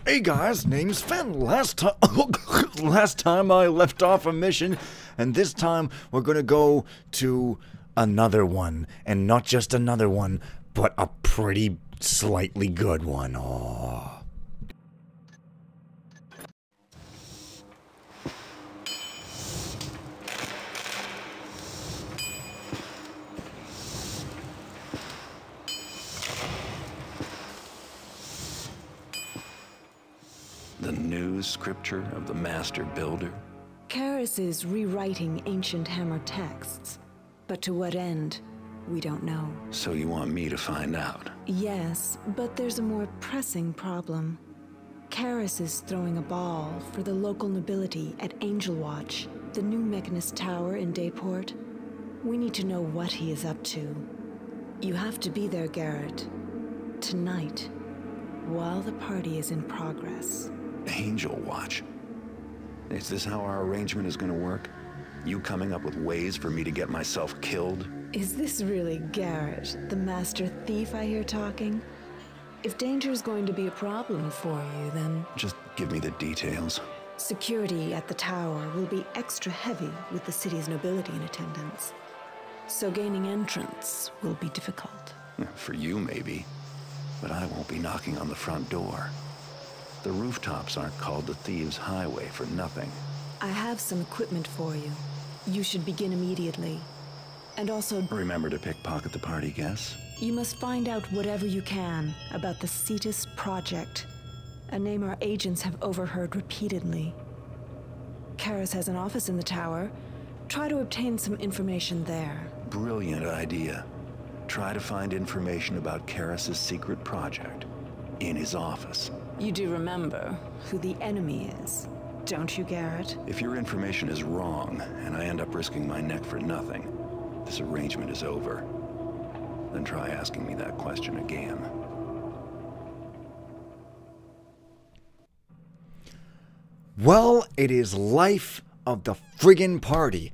Hey guys, name's Finn. Last time I left off a mission, and this time we're gonna go to another one, and not just another one, but a pretty slightly good one. Oh. The new scripture of the Master Builder? Karis is rewriting ancient hammer texts, but to what end, we don't know. So you want me to find out? Yes, but there's a more pressing problem. Karis is throwing a ball for the local nobility at Angelwatch, the new Mechanist tower in Dayport. We need to know what he is up to. You have to be there, Garrett. Tonight, while the party is in progress. Angelwatch? Is this how our arrangement is gonna work? You coming up with ways for me to get myself killed? Is this really Garrett, the master thief I hear talking? If danger's going to be a problem for you, then... Just give me the details. Security at the tower will be extra heavy with the city's nobility in attendance. So gaining entrance will be difficult. For you, maybe. But I won't be knocking on the front door. The rooftops aren't called the Thieves' Highway for nothing. I have some equipment for you. You should begin immediately. And also... Remember to pickpocket the party guests? You must find out whatever you can about the Cetus Project, a name our agents have overheard repeatedly. Karis has an office in the tower. Try to obtain some information there. Brilliant idea. Try to find information about Karis' secret project in his office. You do remember who the enemy is, don't you, Garrett? If your information is wrong, and I end up risking my neck for nothing, this arrangement is over. Then try asking me that question again. Well, it is life of the friggin' party.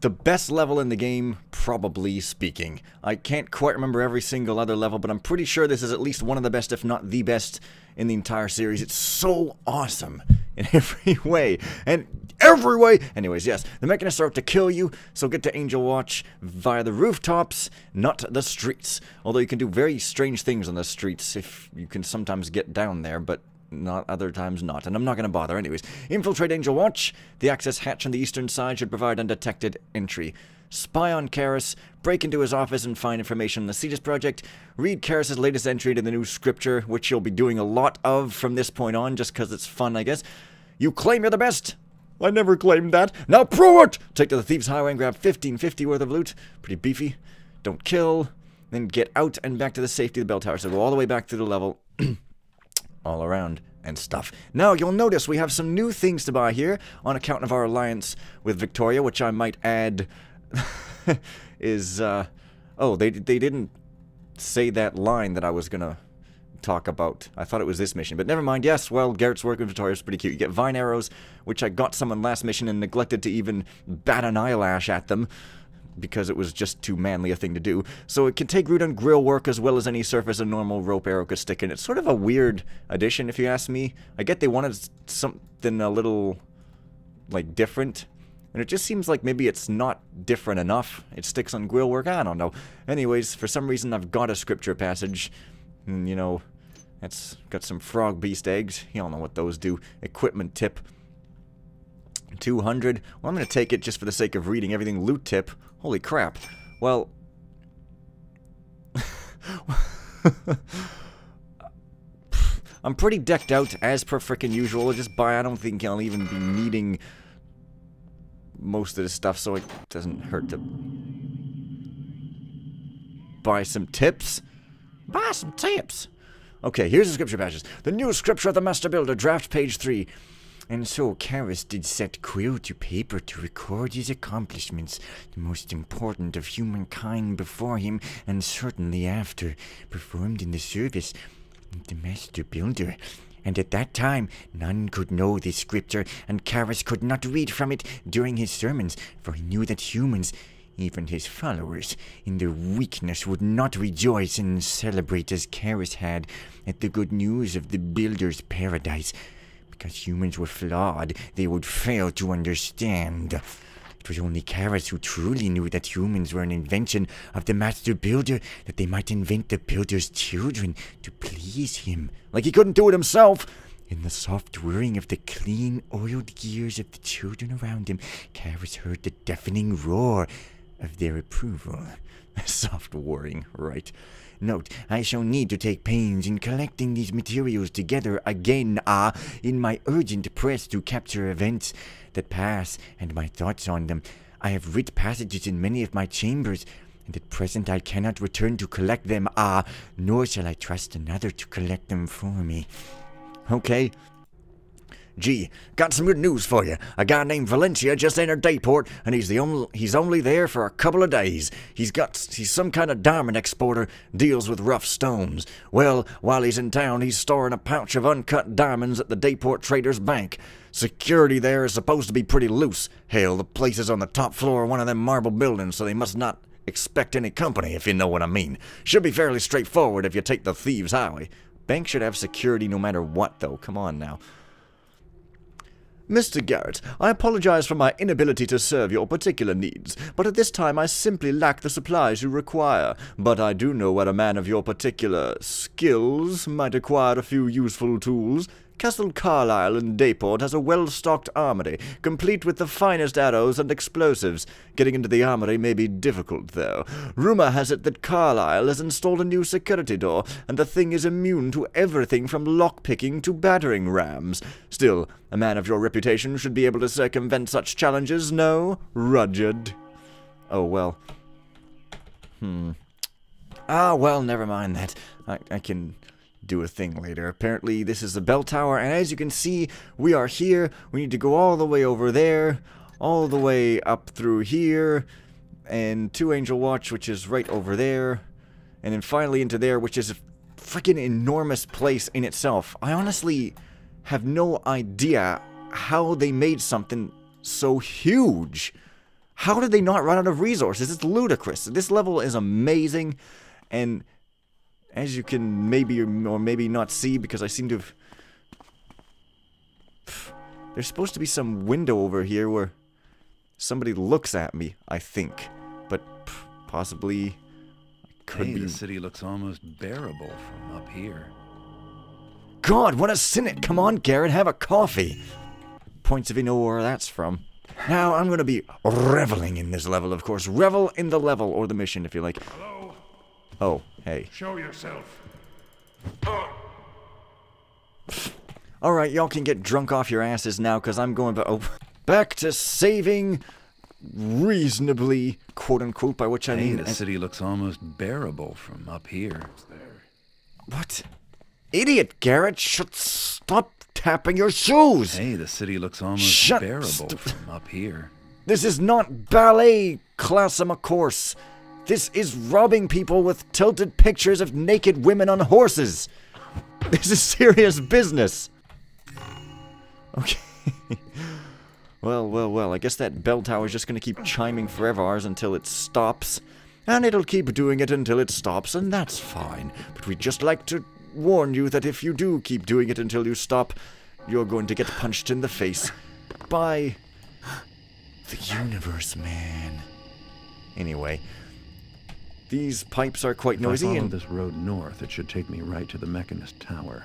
The best level in the game, probably speaking. I can't quite remember every single other level, but I'm pretty sure this is at least one of the best, if not the best, in the entire series. It's so awesome in every way. And every way! Anyways, yes, the mechanists are out to kill you, so get to Angelwatch via the rooftops, not the streets. Although you can do very strange things on the streets if you can sometimes get down there, but not other times not, and I'm not going to bother. Anyways, infiltrate Angelwatch. The access hatch on the eastern side should provide undetected entry. Spy on Karis, break into his office and find information on the Cetus Project. Read Karis' latest entry to the new scripture, which you'll be doing a lot of from this point on, just because it's fun, I guess. You claim you're the best. I never claimed that. Now prove it! Take to the Thieves' Highway and grab 1550 worth of loot. Pretty beefy. Don't kill. Then get out and back to the safety of the bell tower. So go all the way back to the level. All around and stuff. Now, you'll notice we have some new things to buy here on account of our alliance with Viktoria, which I might add is, oh, they didn't say that line that I was gonna talk about. I thought it was this mission, but never mind. Yes, well, Garrett's work with Viktoria is pretty cute. You get vine arrows, which I got some on last mission and neglected to even bat an eyelash at them, because it was just too manly a thing to do. So it can take root on grill work as well as any surface a normal rope arrow could stick in. It's sort of a weird addition, if you ask me. I get they wanted something a little, like, different. And it just seems like maybe it's not different enough. It sticks on grill work, I don't know. Anyways, for some reason I've got a scripture passage. And, you know, it's got some frog beast eggs. You all know what those do. Equipment tip. 200. Well, I'm going to take it just for the sake of reading everything. Loot tip. Holy crap. Well... I'm pretty decked out, as per frickin' usual. Just buy. I don't think I'll even be needing most of this stuff, so it doesn't hurt to buy some tips. Buy some tips! Okay, here's the scripture patches. The new scripture of the Master Builder, draft page 3. And so Karis did set quill to paper to record his accomplishments, the most important of humankind before him, and certainly after, performed in the service of the Master Builder. And at that time, none could know this scripture, and Karis could not read from it during his sermons, for he knew that humans Even his followers, in their weakness, would not rejoice and celebrate as Garrett had at the good news of the Builder's paradise. Because humans were flawed, they would fail to understand. It was only Garrett who truly knew that humans were an invention of the Master Builder, that they might invent the Builder's children to please him. Like he couldn't do it himself! In the soft whirring of the clean, oiled gears of the children around him, Garrett heard the deafening roar of their approval. Soft whirring, right. Note, I shall need to take pains in collecting these materials together again, in my urgent press to capture events that pass and my thoughts on them. I have writ passages in many of my chambers, and at present I cannot return to collect them, nor shall I trust another to collect them for me. Okay. Gee, got some good news for you. A guy named Valencia just entered Dayport, and he's only there for a couple of days. He's some kind of diamond exporter, deals with rough stones. Well, while he's in town, he's storing a pouch of uncut diamonds at the Dayport Traders Bank. Security there is supposed to be pretty loose. Hell, the place is on the top floor of one of them marble buildings, so they must not expect any company, if you know what I mean. Should be fairly straightforward if you take the Thieves' Highway. Bank should have security no matter what, though. Come on now. Mr. Garrett, I apologize for my inability to serve your particular needs, but at this time I simply lack the supplies you require. But I do know where a man of your particular skills might acquire a few useful tools. Castle Carlisle in Dayport has a well-stocked armory, complete with the finest arrows and explosives. Getting into the armory may be difficult, though. Rumor has it that Carlisle has installed a new security door, and the thing is immune to everything from lockpicking to battering rams. Still, a man of your reputation should be able to circumvent such challenges, no, Rudyard? Oh, well. Well, never mind that. I can do a thing later. Apparently this is the bell tower, and as you can see, we are here. We need to go all the way over there, all the way up through here, and to Angelwatch, which is right over there, and then finally into there, which is a freaking enormous place in itself. I honestly have no idea how they made something so huge. How did they not run out of resources? It's ludicrous. This level is amazing, and as you can maybe or maybe not see, because I seem to have... There's supposed to be some window over here where somebody looks at me, I think. But possibly could be... the city looks almost bearable from up here. God, what a cynic! Come on, Garrett, have a coffee! Points if you know where that's from. Now, I'm going to be reveling in this level, of course. Revel in the level, or the mission, if you like. Hello? Oh, hey. Show yourself. Alright, y'all can get drunk off your asses now, because I'm going back to saving reasonably, quote-unquote, by which I mean... the city looks almost bearable from up here. What? Idiot, Garrett! Stop tapping your shoes! Hey, the city looks almost bearable from up here. This is not ballet class, of course. This is robbing people with tilted pictures of naked women on horses. This is serious business. Okay. Well, I guess that bell tower is just going to keep chiming forever hours until it stops. And it'll keep doing it until it stops, and that's fine. But we'd just like to warn you that if you do keep doing it until you stop, you're going to get punched in the face by the universe, man. Anyway... These pipes are quite noisy. If I follow this road north, it should take me right to the Mechanist Tower.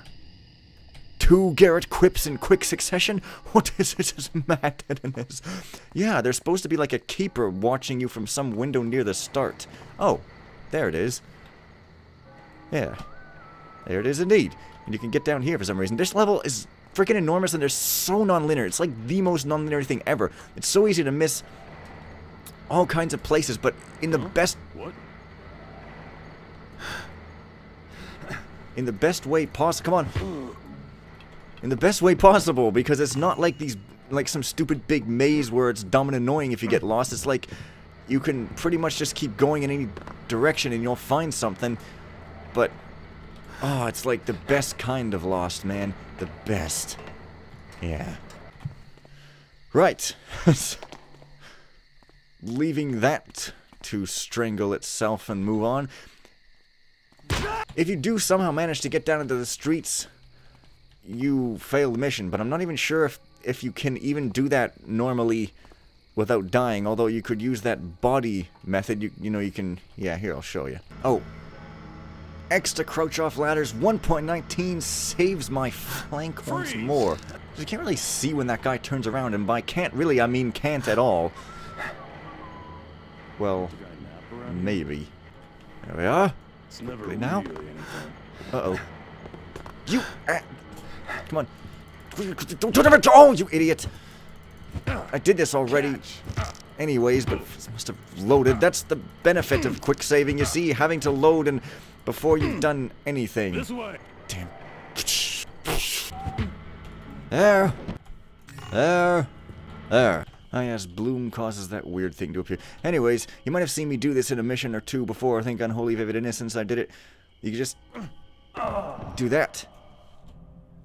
2 Garrett quips in quick succession? What is this as madness? Yeah, there's supposed to be like a keeper watching you from some window near the start. Oh, there it is. Yeah, there it is indeed. And you can get down here for some reason. This level is freaking enormous, and they're so non-linear. It's like the most non-linear thing ever. It's so easy to miss all kinds of places, but in the best... What? In the best way possible. Come on. In the best way possible, because it's not like these, like some stupid big maze where it's dumb and annoying if you get lost. It's like you can pretty much just keep going in any direction and you'll find something. But, oh, it's like the best kind of lost, man. The best. Yeah. Right. Leaving that to strangle itself and move on. If you do somehow manage to get down into the streets, you fail the mission, but I'm not even sure if you can even do that normally without dying, although you could use that body method. You know, you can... Yeah, here, I'll show you. Oh. X to crouch off ladders, 1.19 saves my flank once more. You can't really see when that guy turns around, and by can't really, I mean can't at all. Well, maybe. There we are. Right now? Uh-oh. You... come on. Don't turn around! Oh, you idiot! I did this already anyways, but it must have loaded. That's the benefit of quick saving, you see, having to load and before you've done anything. This way. Damn. There. There. There. Ah yes, bloom causes that weird thing to appear. Anyways, you might have seen me do this in a mission or two before. I think Unholy Vivid Innocence I did it. You could just do that.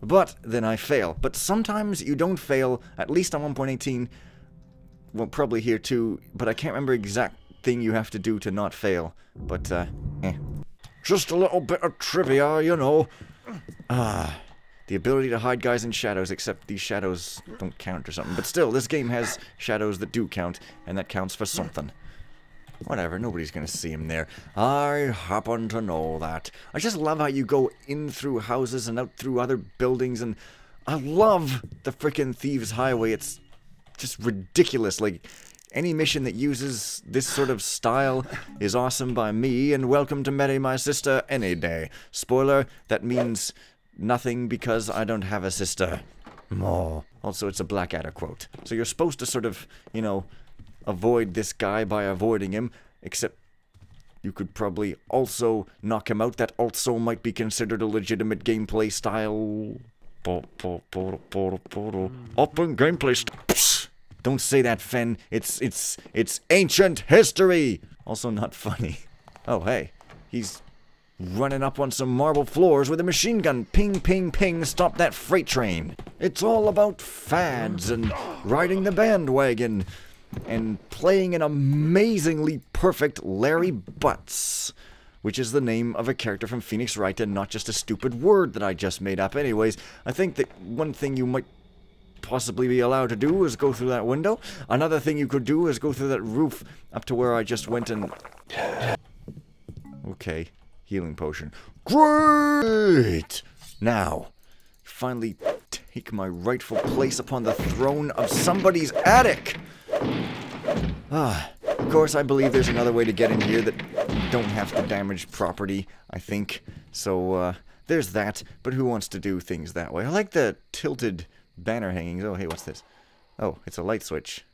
But then I fail. But sometimes you don't fail, at least on 1.18. Well, probably here too, but I can't remember exact thing you have to do to not fail. But, just a little bit of trivia, you know. The ability to hide guys in shadows, except these shadows don't count or something. But still, this game has shadows that do count, and that counts for something. Whatever, nobody's gonna see him there. I happen to know that. I just love how you go in through houses and out through other buildings, and I love the frickin' Thieves Highway. It's just ridiculous. Like, any mission that uses this sort of style is awesome by me, and welcome to marry my sister any day. Spoiler, that means nothing because I don't have a sister. More. Also, it's a Blackadder quote. So you're supposed to sort of, you know, avoid this guy by avoiding him, except you could probably also knock him out. That also might be considered a legitimate gameplay style. Open gameplay style. Don't say that, Fen. It's ancient history. Also not funny. Oh, hey. He's running up on some marble floors with a machine gun. Ping, ping, ping. Stop that freight train. It's all about fads and riding the bandwagon. And playing an amazingly perfect Larry Butts, which is the name of a character from Phoenix Wright and not just a stupid word that I just made up. Anyways, I think that one thing you might possibly be allowed to do is go through that window. Another thing you could do is go through that roof up to where I just went and... Okay, healing potion. Great! Now, finally take my rightful place upon the throne of somebody's attic! Of course, I believe there's another way to get in here that don't have to damage property, I think. So, there's that, but who wants to do things that way? I like the tilted banner hangings. Oh, hey, what's this? Oh, it's a light switch.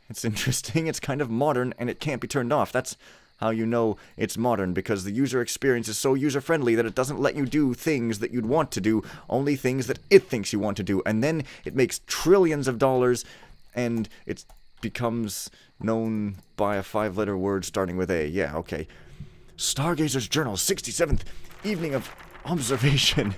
It's interesting, it's kind of modern, and it can't be turned off. That's how you know it's modern, because the user experience is so user-friendly that it doesn't let you do things that you'd want to do, only things that it thinks you want to do, and then it makes trillions of dollars, and it becomes known by a 5-letter word starting with A. Yeah, okay. Stargazer's Journal, 67th Evening of Observation.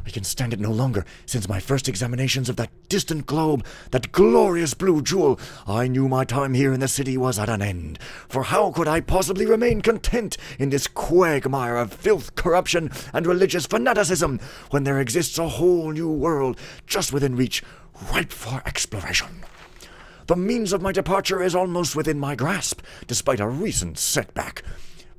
I can stand it no longer. Since my first examinations of that distant globe, that glorious blue jewel, I knew my time here in the city was at an end. For how could I possibly remain content in this quagmire of filth, corruption, and religious fanaticism, when there exists a whole new world just within reach, ripe for exploration? The means of my departure is almost within my grasp, despite a recent setback.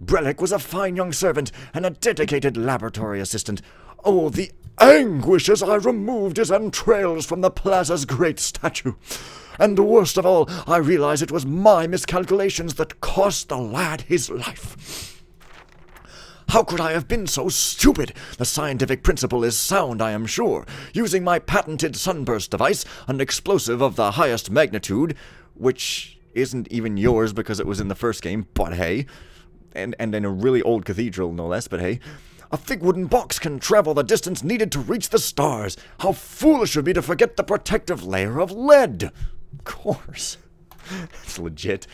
Brellick was a fine young servant and a dedicated laboratory assistant. Oh, the anguish as I removed his entrails from the plaza's great statue. And worst of all, I realize it was my miscalculations that cost the lad his life. How could I have been so stupid? The scientific principle is sound, I am sure. Using my patented sunburst device, an explosive of the highest magnitude, which isn't even yours because it was in the first game, but hey. And in a really old cathedral, no less, but hey. A thick wooden box can travel the distance needed to reach the stars. How foolish it would be to forget the protective layer of lead. Of course. That's legit.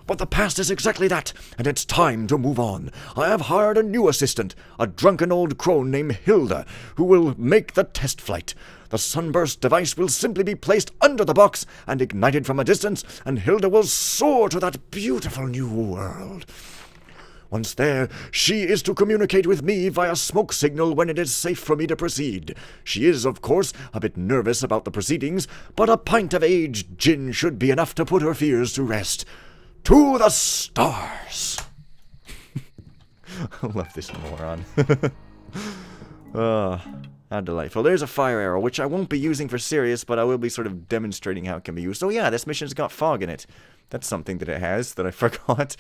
But the past is exactly that, and it's time to move on. I have hired a new assistant, a drunken old crone named Hilda, who will make the test flight. The sunburst device will simply be placed under the box and ignited from a distance, and Hilda will soar to that beautiful new world. Once there, she is to communicate with me via smoke signal when it is safe for me to proceed. She is, of course, a bit nervous about the proceedings, but a pint of aged gin should be enough to put her fears to rest. To the stars! I love this moron. How delightful. There's a fire arrow, which I won't be using for serious, but I will be sort of demonstrating how it can be used. Oh yeah, this mission's got fog in it. That's something that it has that I forgot.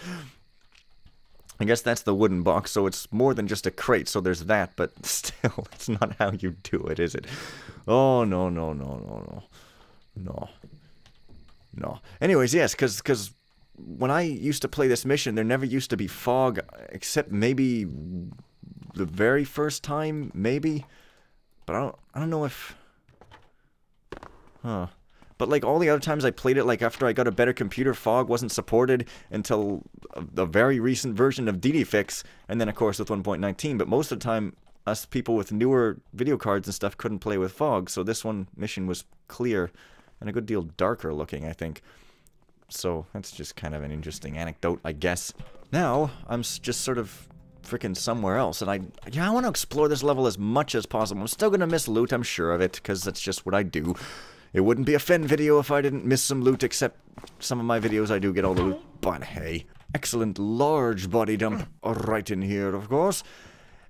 I guess that's the wooden box, so it's more than just a crate, so there's that, but still, it's not how you do it, is it? Oh, no, no, no, no, no. No. No. Anyways, yes, because when I used to play this mission, there never used to be fog, except maybe the very first time, maybe? But I don't know if... Huh. But like all the other times I played it, like after I got a better computer, fog wasn't supported until a very recent version of DDFix, and then of course with 1.19. But most of the time, us people with newer video cards and stuff couldn't play with fog, so this one mission was clear and a good deal darker looking, I think. So that's just kind of an interesting anecdote, I guess. Now I'm just sort of freaking somewhere else, and I want to explore this level as much as possible. I'm still gonna miss loot, I'm sure of it, because that's just what I do. It wouldn't be a Fen video if I didn't miss some loot, except some of my videos I do get all the loot. But hey, excellent large body dump right in here, of course.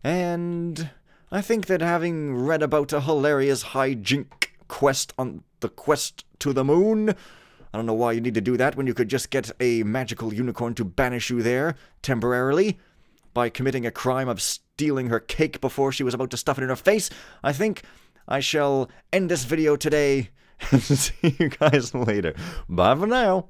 And I think that having read about a hilarious hijink quest on the quest to the moon, I don't know why you need to do that when you could just get a magical unicorn to banish you there temporarily by committing a crime of stealing her cake before she was about to stuff it in her face. I think I shall end this video today and see you guys later. Bye for now.